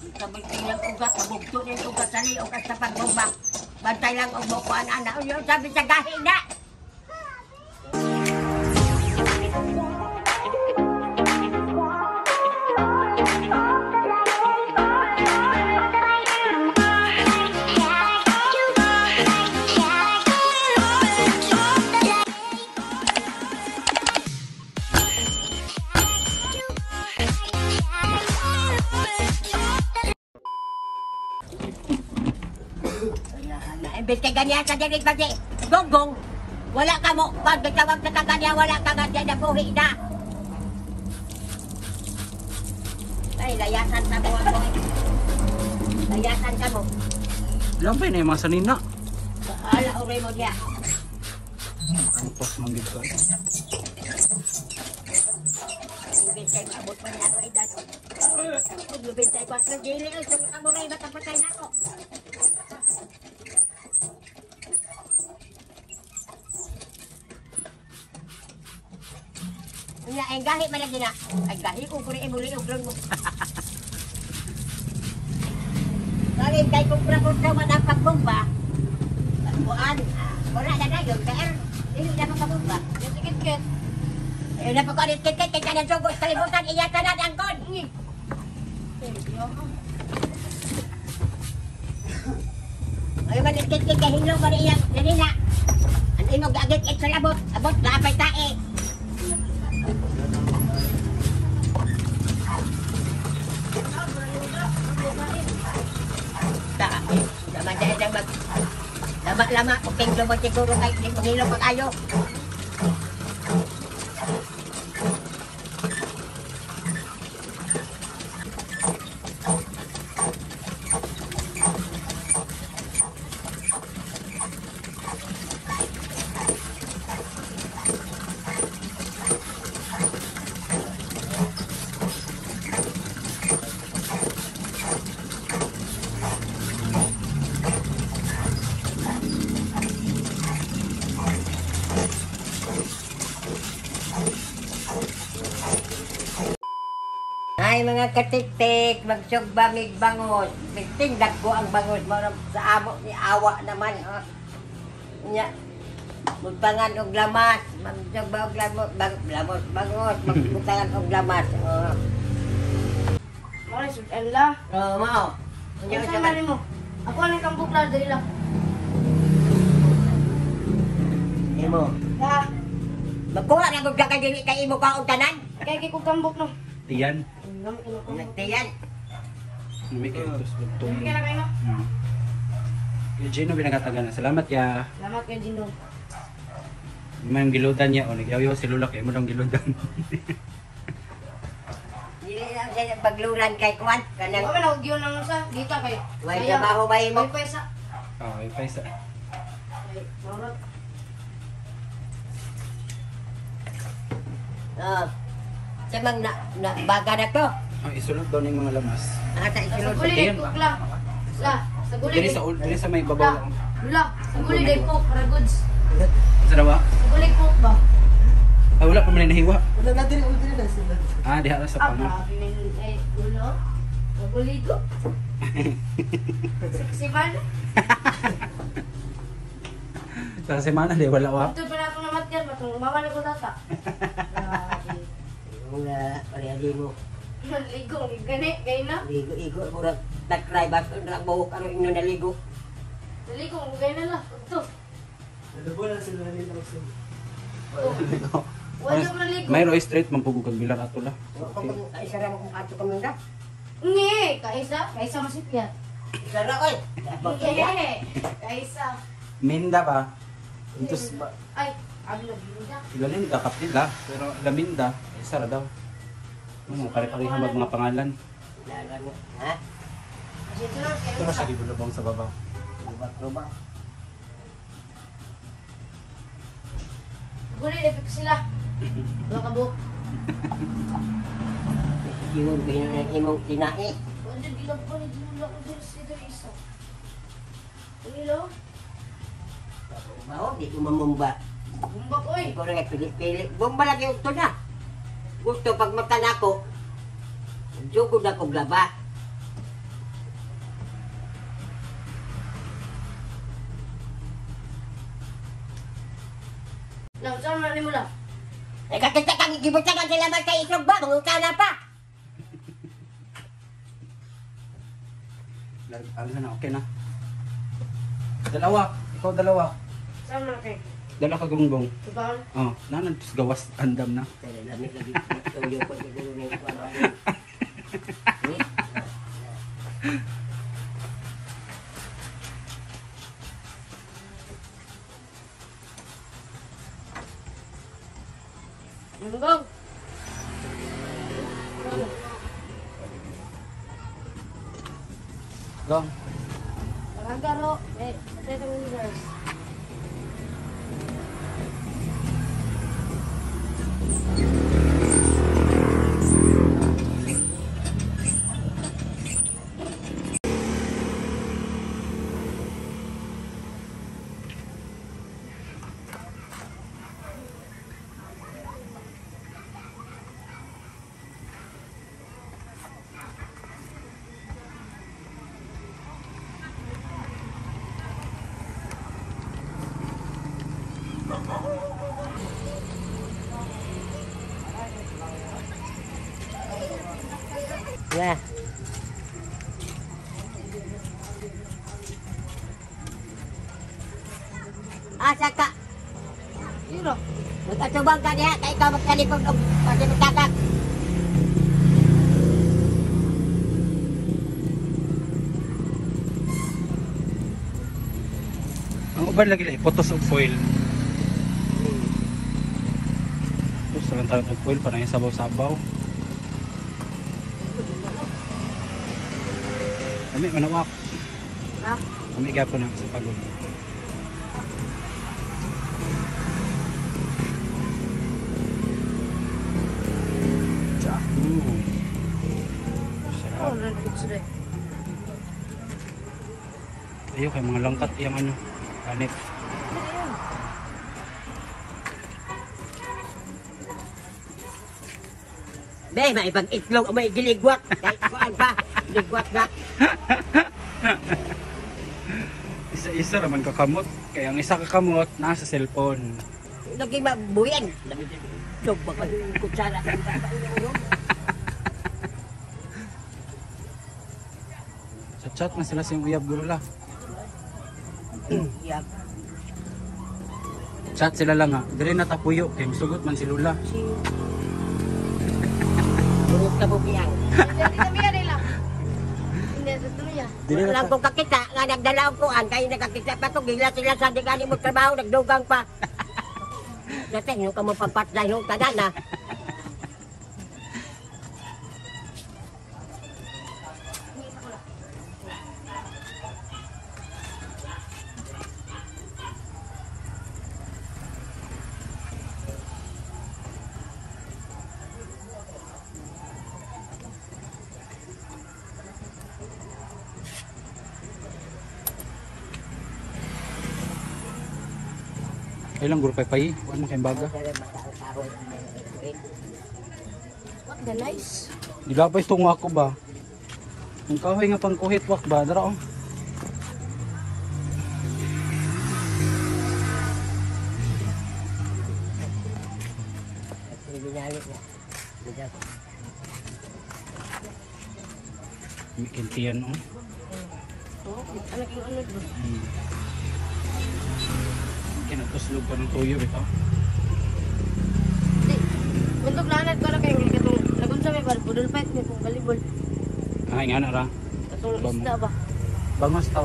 Sabay silang ugat, nabugto na yung ugat sa liog at sa pagbumba. Bantay lang ang bukuan, anak. Yung sabi sa gahi na. Imbes kay ganyan sa dinig pati gonggong, wala ka mo. Pag nagtawag na ka ganyan, wala ka ganyan na buhi na. Ay, layasan ka mo ako. Layasan ka mo. Lampay na yung mga sanina. Ala, uri mo niya. Antos mang dito. Imbes kay maabot pa niya ako edad. Lubin tayo 4 dili. Sulit ka mo rin, matapatay na ako. Nga, ay gahi man na. Ay gahi ko kung imuli yung drone mo. Galing kay kumpra-kumpra man ang pagbomba. Buwan, wala na yun. Kaya, hindi na makabomba. Yung tikit-kit. Ayun na pagkalit-kit-kit, kaya ka ng sugos, kalibutan, iyata na ang kon. Ayun man, kit-kit, kaya hinlo man iyang nanina. Ano yung mag-agit-it sa labot? Abot, naapay tae. Lama-lama, puting lumot siguro kahit hindi pangilong pag-ayo. Ay mga katik-tik, magsugba mig bangos. Tingdag ko ang bangos mo sa amo ni awa naman. Nya, magpangan og lamas, magsugba og bangos, magbutangan og lamas. Mare sud ella. Mao. Nya sa mali mo. Ako ang kambuk la diri la. Imo. Ha, Magkuha na gud ka kay dili kay imo kaon tanan. kay ko kambuk no. Tiyan. Nagtiyan. May kayo tos bugtong. Kaya na kayo. Kaya Gino pinagatagan na. Salamat ya. Salamat kay Jindong. May yung giludan niya. O nagyaw-yaw si Lula. Kaya mo daw giludan. Dili lang siya pagluran kay Kwan. Kanang Ako na ugyon nang sa gita kay. way trabaho ba imo? May pesa. Oo, yung paisa. Ay, marot. Sa mga baga na to. Isulot daw ng mga lamas. Ata Sa isulod. guli Tingin day ba? cook la. La, sa guli Dili day. sa, dili sa may babaw lang. La, sa guli day cook para goods. Sa dawa? Sa guli cook ba? Ay, wala pa man nahiwa. Wala na diri, diri na sila. Diha na sa Ah, panga. grabe na yun. Ay, gulo. Sa guli ko. Si man. Sa semana, di wala wa. Ito pa na ako namatyan. Matong mama na ko tata. Grabe. Wala, pariali mo. Ligo, gani, gani na. Ligo-igo, murag nag-try ba ito na buhok ano inyo naligo. Ligo, gani na lang. Ito. Nadabuan na sila nila sa. Wala ko naligo. Mayro straight, mampugog kag bilar ato la. Isa ra mo kung ato kami na. Nge, kaisa masipyat. Isa ra, oy. Nge, kaisa. Minda ba? Intus ba? Ay, abi na binuda. Ilalim ka kapila, pero laminda, isa ra daw. Pare-pareho mag mga pangalan. Lala mo, ha? Kasi ito lang, Ito na siya gibulabang sa babaw. Lubak-lubak. guli, epik sila. Mga kabuk. Yun, ganyan ang imong tinae. Wala, gilang ko na ginula ko dito sa isa. Hello? Bao, di ko mamumba. Bumbak, oy. Ikaw na nga pili-pili. Bomba lagi ito na. Gusto pag mata na ako, jugod ako glaba. Lang, saan na mo lang? Ay kakita kang gibutagan sila man kay itlog ba? Manguta na pa. Ano na, okay na. Dalawa. Ikaw dalawa. Saan na kay? Dala ka gunggong. Tubahan? Oh, nanan gawas andam na. Dali lagi tuyo ko dito ni ko. Munggong! Gong. Pagkagaro. Eh, ito yung nurse. Ya. Asa ka? Sino? Magkatubang ka diha kay ikaw magkalipog og pati magtatak. Ang uban lagi lang putos og foil. Gusto lang tayo og foil para yung sabaw-sabaw. Kami manawak. Ha? Kami gapo na sa pagod. Oh, Sarap. nandito sila. Ayaw kay mga langkat yung ano. Anit. Be, maibang itlog o may giligwat. Kahit kuan pa, giligwat na. Isa-isa naman kakamot. Kaya ang isa kakamot nasa cellphone. Lagi mabuyan. Itlog ba ka yung kutsara sa Sa chat man sila sa uyab gurula. Yap. Chat sila lang ha. Dili na tapuyo. Kaya masugot man si Lula. Burot ka bubiyang. Hindi kami yan nila. Hindi, tutuloy yan. Dili na Alam kong kakita, nga nagdala ang kuan, kaya nakakita pa ito, gila sila sa digani mo trabaho, nagdugang pa. Dati, yung ka mo pagpatlay yung tanan na. Ilang guro pay. Ano kayong baga? What the nice? Di ba pa itong ako ba? Ang kahoy nga pang kuhit wak ba? Dara oh. May kintiyan oh. Oh, anak yung ano doon. Kinatuslog pa ng tuyo ito. Hindi. Untuk lanat ko na kayo. Katong lagun sa may budol fight niya kung balibol. Ay nga na ra. Katong Bam. isda ba? Bangos to.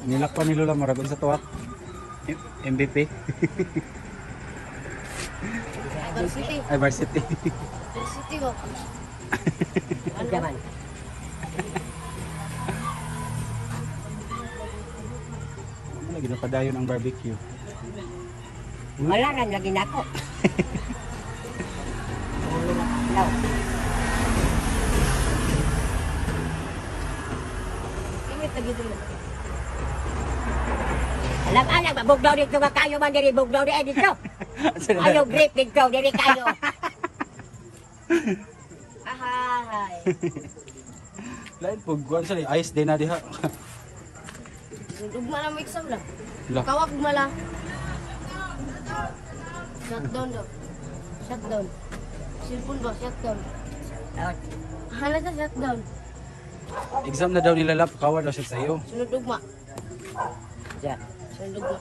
Nilakpan ni Lola Maragon sa tuwak. MVP. Varsity. Ay, varsity. Varsity ko. Ano naman? Ano lagi na padayon ang barbecue? Wala na, lagi na ako. Hello. Ingit lagi doon. Alam, bugdaw dito nga kayo man diri, bugdaw diri dito. Ayaw grip dito, diri kayo. Ahay. Lain po, guwan sa ice din na diha. Ugma na mo exam lang. La. Kawag mala. Shutdown daw. Shutdown. Cellphone ba? Shutdown. Out. Hala sa shutdown. Exam na daw nila lap, kawa daw siya sa iyo. Sunod ugma. Diyan. Sunod ugma.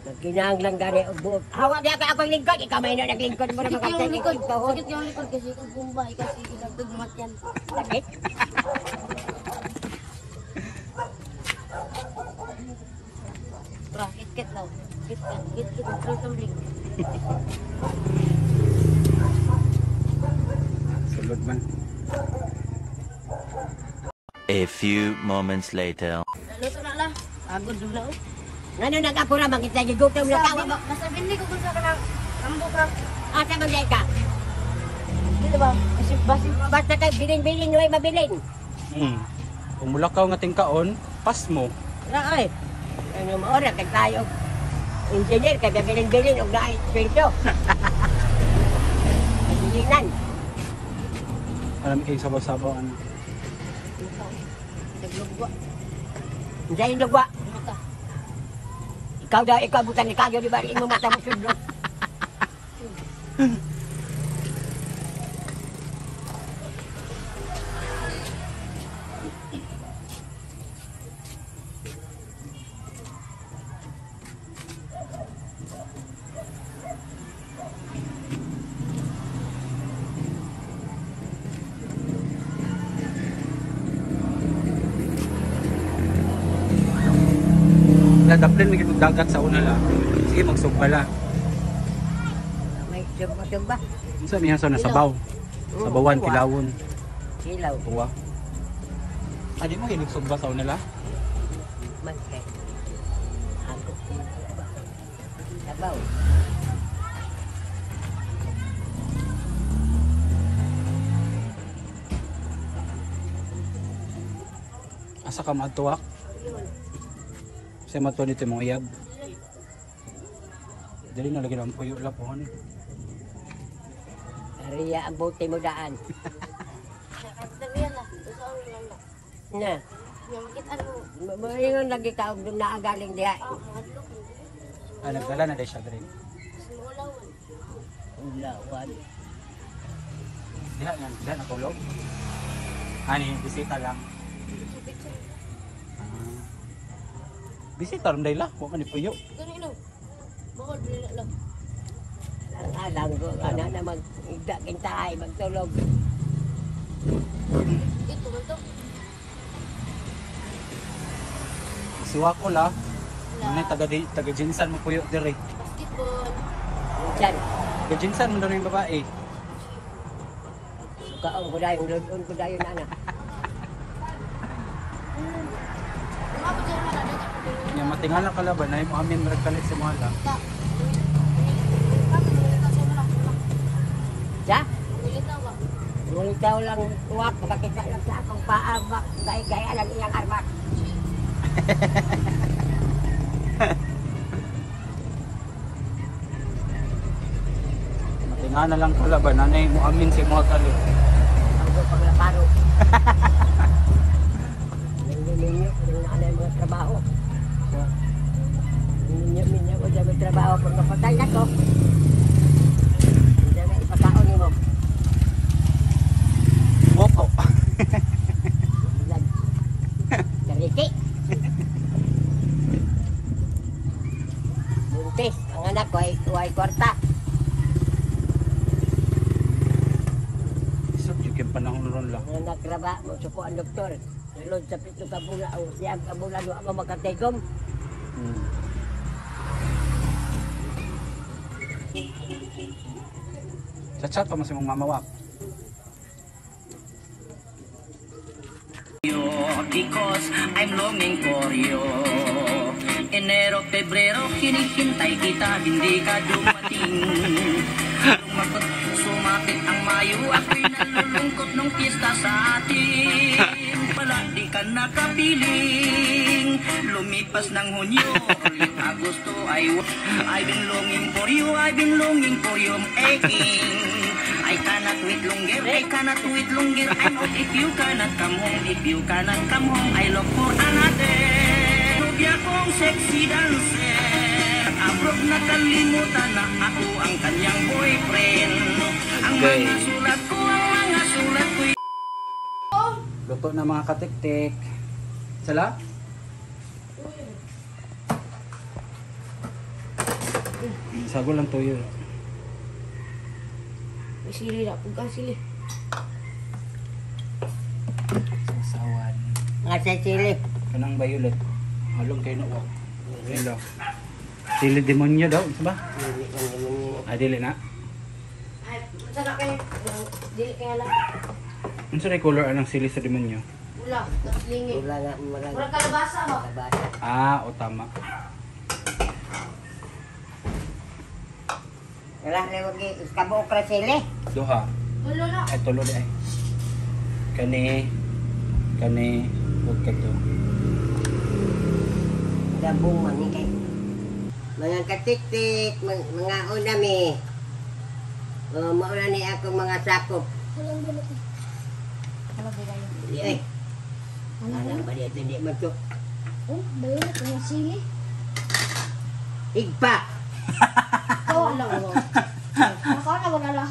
Nagkinang lang gani og buok. Hawa diya ka akong lingkod, ikaw may na naglingkod mo na Sakit yung makasay likod. ikot tahon. Sakit yung likod kasi kung bumbay kasi ilagtag mat yan. Sakit. Tra, kit-kit daw. Kit-kit. Kit-kit. Tra tumbling. Sulod man. A few moments later. Luto na lang. Agod doon na oh. Ngano nagapura makita gigutom na kawa mo. Nasa bindi ko kung sa kanang ambo pra. Asa man diay ka? Dito ba? Kasi basi. Basta kay bilin-bilin way mabilin. Kung mulakaw nga tingkaon, pas mo. Ra ay. Ano mo ora kay tayo. Engineer kay bilin-bilin og naay sweldo. Bilinan. Alam kayo sabaw-sabaw ano. Naglugwa. Diyan dugwa. Mata. Ikaw butan ni kagyo di ba imo mata mo sudlo. Daplin may kitong dagat sa una la. Sige, magsugba la. May sugba. Unsa mihan sa nasabaw? Sabawan, Tuwa. kilawon, Silaw. tuwa. Adi mo hilig sugba sa una la? Man kay. Ako. Sabaw. Asa ka maatuwak? Sa matuwa nito mong iyab. Dali na lagi ng puyo la po ni. Ariya ang bote mo daan. Nakatagyan na. Usa ang lang. Na. Yang kit ano. Maringon lagi ka og naagaling diha. Hadlok. Nagdala na dahil siya dali. Simulawan. Ulawan. Diha na kulog. Ani, bisita lang. Bisita rin dahil la, huwag ka ni puyo. Gani no. Bakal bilila lang. Alam ko ana na magda kintay magtulog. Ito man to. Siwa ko la, ano taga jinsan mo puyo dire. Basketball. Diyan. Taga jinsan mo na yung babae. Kaong ko dayon lodon ko dayon ana. Umabot dyan na lang. Yung matingala ka laban, na yung amin maragkalit si Mala. Ja. Ulitaw ba? Ngunit daw lang tuwak makakita lang sa akong paabak gaya lang iyang armak. Matingala lang ka laban, nanay mo amin si Mala. Ang go paglaparo. Ninyo kung ano yung mga trabaho. Ninyo ko dyan may trabaho kung napatay na ko. Diyan na ipakaon mo. Opo. Kariki. Buntis. Ang anak ko ay kwarta. Isip yung panahon ron lang. Ang nagraba mo suko ang doktor. Lod sa pito kabula o siyang kabula do ako makategom. Sa chat pa mo si mong mamawak. Because I'm longing for you. Enero, Pebrero, hinihintay kita, hindi ka dumating. Lumakot, sumapit ang Mayo, ako'y nalulungkot nung pista sa atin. Pala di ka nakapiling, lumipas ng Hunyo, ulit Agosto, I've been longing for you, I've been longing for you, aching. I cannot wait longer, I cannot wait longer. I'm out if you cannot come home. If you cannot come home, I look for another. Nubya kong sexy dancer, abroad na kalimutan na ako ang kanyang boyfriend. Ang Okay. mga sulat ko, Luto na mga katiktik. Sala? Sago lang tuyo. May sili na. Pagka sili. Sasawan. Nga sa chili. Kanang violet. Halong kayo na wak. Hello. Sili demonyo daw. Isa ba? Ah, dili na. Ay, masarap kayo. Dili kaya lang. Ano sa color anong sili sa demonyo? Wala. Tapos lingi. Wala nga marang Walang kalabasa ba? kabasa. Ah, o tama. Wala na wag iskabo okra chili. Duha. Wala na. Ay, tulo di ay. Kani, huwag ka to. Dabong man ni kay. Mga katiktik, mga unami. Mauna ni akong mga sakop. Walang balot. Walang balot. Di ay. Alam ba diya hindi man to. Oh, balot. Ang sili. Igpa. Ikaw lang mo. Nakaw na wala na.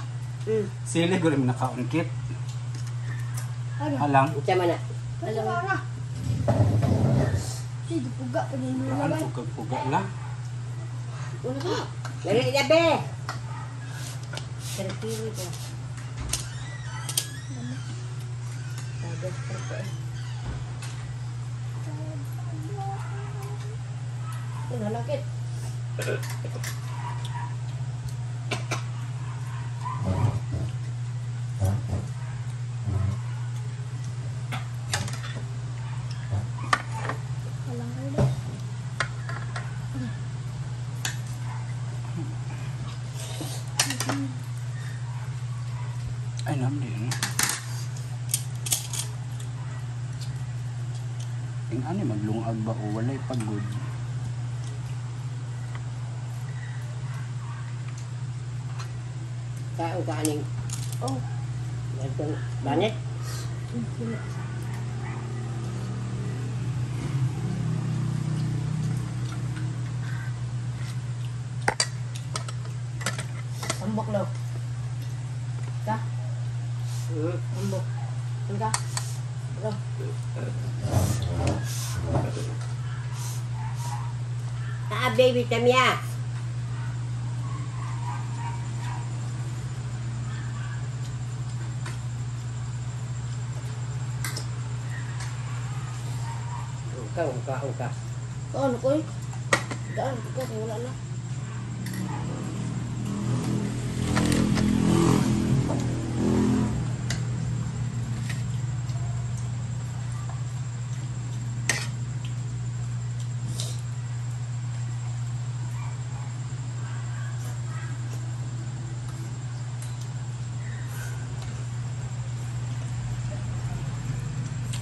Sili ko rin nakaungkit. Ano? Halang. Unsa man na? Alam mo na. Sige, puga. Panino na Ano ba? pugag-puga lang. Wala ka. Dali na be. Terpili ko. Tagas pa ko. Ano lakit? Ay, namdi. Ano? Yung ano, maglungag ba o walay pagod? Kaon ka aning. Oh. Itong banit. Ambok lo. Ka? Ambok. Ka? Bro. Baby Tamya. Ungka. Ano ko eh? Daan, ikaw, wala na.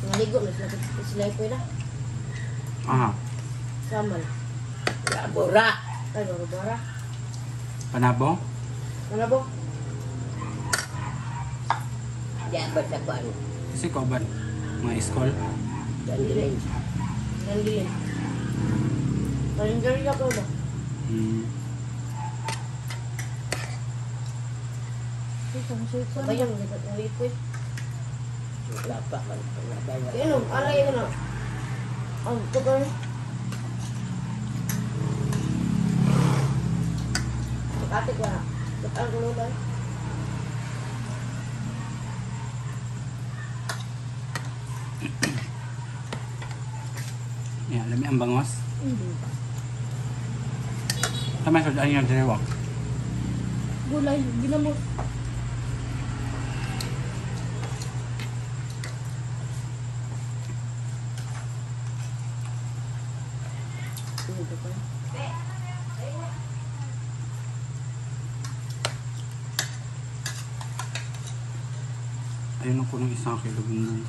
Naligo na sila ito na. Aha. Samal. Labora. Ay, barabara. Panabong? Ano ba? Diyan ba sa kuan? Kasi ko ba? Mga iskol? Dandilin. Nandilin. Kalendari ka ba? Hmm. Bayang, dapat ng liquid. Wala pa man. Ano? Alay ko na. Ang tugal. Ate ko na. Ba't ang gulo ba? Yan, lami ang bangos. Tama sa daan yung direwa. Gulay, ginamot. Ayun ako ng isang kilo bumbong.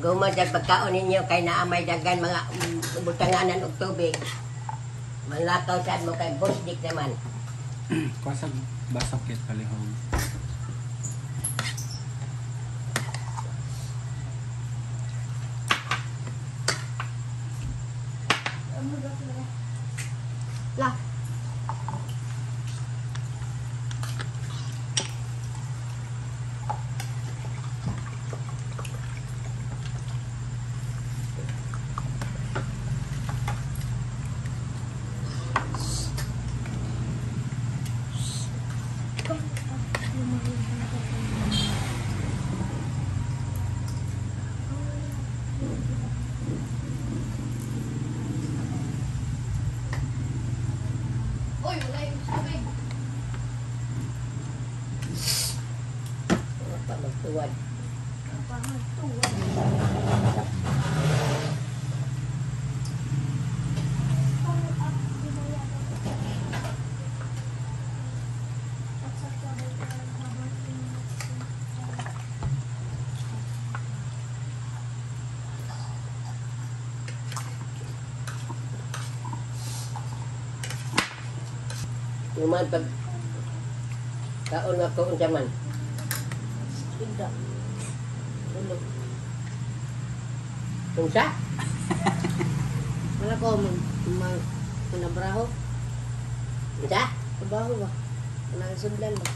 Magumad ang pagkaon ninyo kay naamay dagan mga butanganan og tubig. Manlakaw saan mo kay busdik naman. Kasag basakit palihog. Lah. Oy, wala yung tubig. Wala pa magtuwad. Pangat tuwa. Yuman pag kaon nga ko unsa man. Tidak. Tulog. Unsa? Wala ko manabraho. Unsa? Trabaho ba? Wala sudlan ba?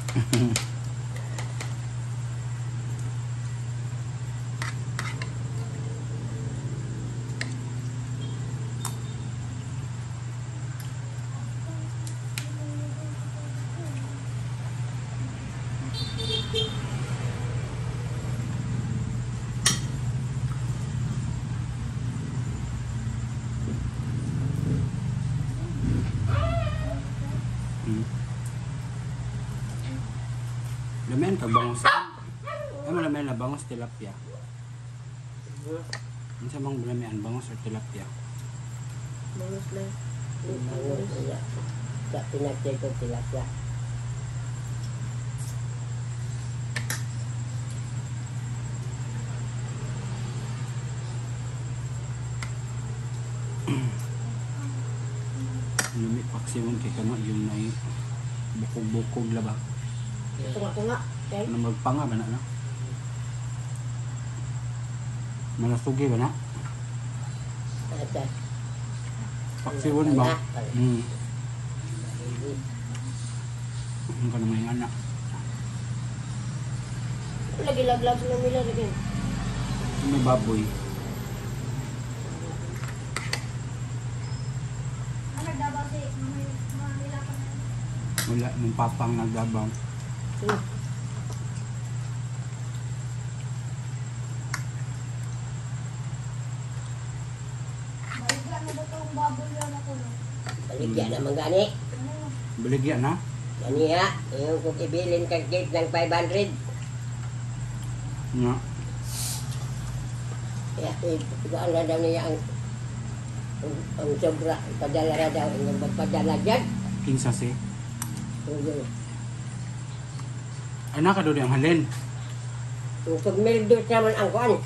Lamen kag bangus. Ano lamen na bangus tilapia. Unsa mang lamen bangus or tilapia? Bangus lang. Bangus niya. Sa pinagtay ko tilapia. Lumi paksiyon kay kano yung nay bukog-bukog la ba? Tunga-tunga. Okay? Ano magpanga ba na? Malasugi ba na? Ata. Paksiyon ba? Ang ka naman yung anak. Lagi laglag sa nila rin. May baboy. Ano daw si Manila ka na? Wala, nung papang nagdabang. Maligla na ba itong baboy yan ako no? Baligyan naman gani. Baligya na? Gani ha. Yung kung ibilin kag gate ng 500. Nga. Kaya ikuan na daw niya ang sobra. Padala na daw. Yung magpadala dyan. Kinsa si? Yung Ay naka doon ang halin. kung mildos naman ang kuan.